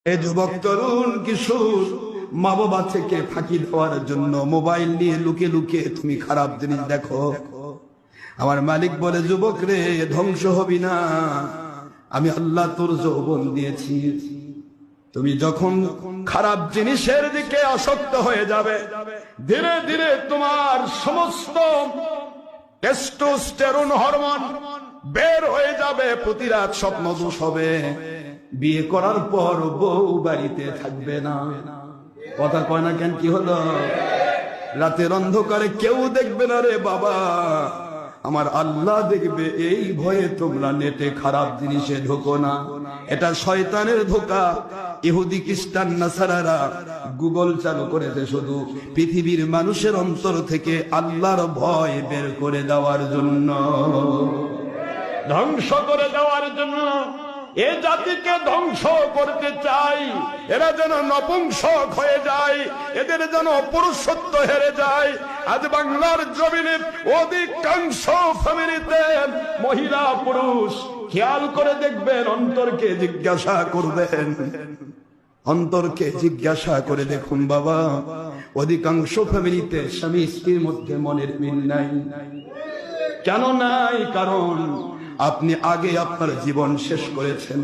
এই যুবক তরুণ কিশোর মা বাবা থেকে ফাঁকি দেওয়ার জন্য মোবাইল নিয়ে লুকিয়ে লুকিয়ে তুমি খারাপ জিনিস দেখো। আমার মালিক বলে, যুবক রে, ধ্বংস হবি না, আমি আল্লাহ তোর যৌবন দিয়েছি। তুমি যখন খারাপ জিনিসের দিকে আসক্ত হয়ে যাবে, ধীরে ধীরে তোমার সমস্ত টেস্টোস্টেরন হরমোন বের হয়ে যাবে, প্রতি রাত স্বপ্ন দোষ হবে, বিয়ে করার পর বউ বাড়িতে থাকবে না। কথা কয় না কেন? কি হলো? রাতের অন্ধকারে কেউ দেখবে না রে বাবা, আমার আল্লাহ দেখবে। এই ভয়ে তোমরা নেটে খারাপ জিনিসে ঢোকো না, এটা শয়তানের ধোঁকা। ইহুদি খ্রিস্টান নাসারারা গুগল চালু করেছে শুধু পৃথিবীর মানুষের অন্তর থেকে আল্লাহর ভয় বের করে দেওয়ার জন্য, ধ্বংস করে দেওয়ার জন্য। এ জাতিকে ধ্বংস করতে চাই, এরা যেন নপুংসক হয়ে যায়, এদের যেন পুরুষত্ব হেরে যায়। আজ বাংলার জমিনে অধিকাংশ ফ্যামিলিতে মহিলা পুরুষ, খেয়াল করে দেখবেন, অন্তরকে জিজ্ঞাসা করবেন, অন্তরকে জিজ্ঞাসা করে দেখুন বাবা, অধিকাংশ ফ্যামিলিতে স্বামী স্ত্রীর মধ্যে মনের মিল নাই। কেন নাই? কারণ আপনি আগে আপনার জীবন শেষ করেছেন।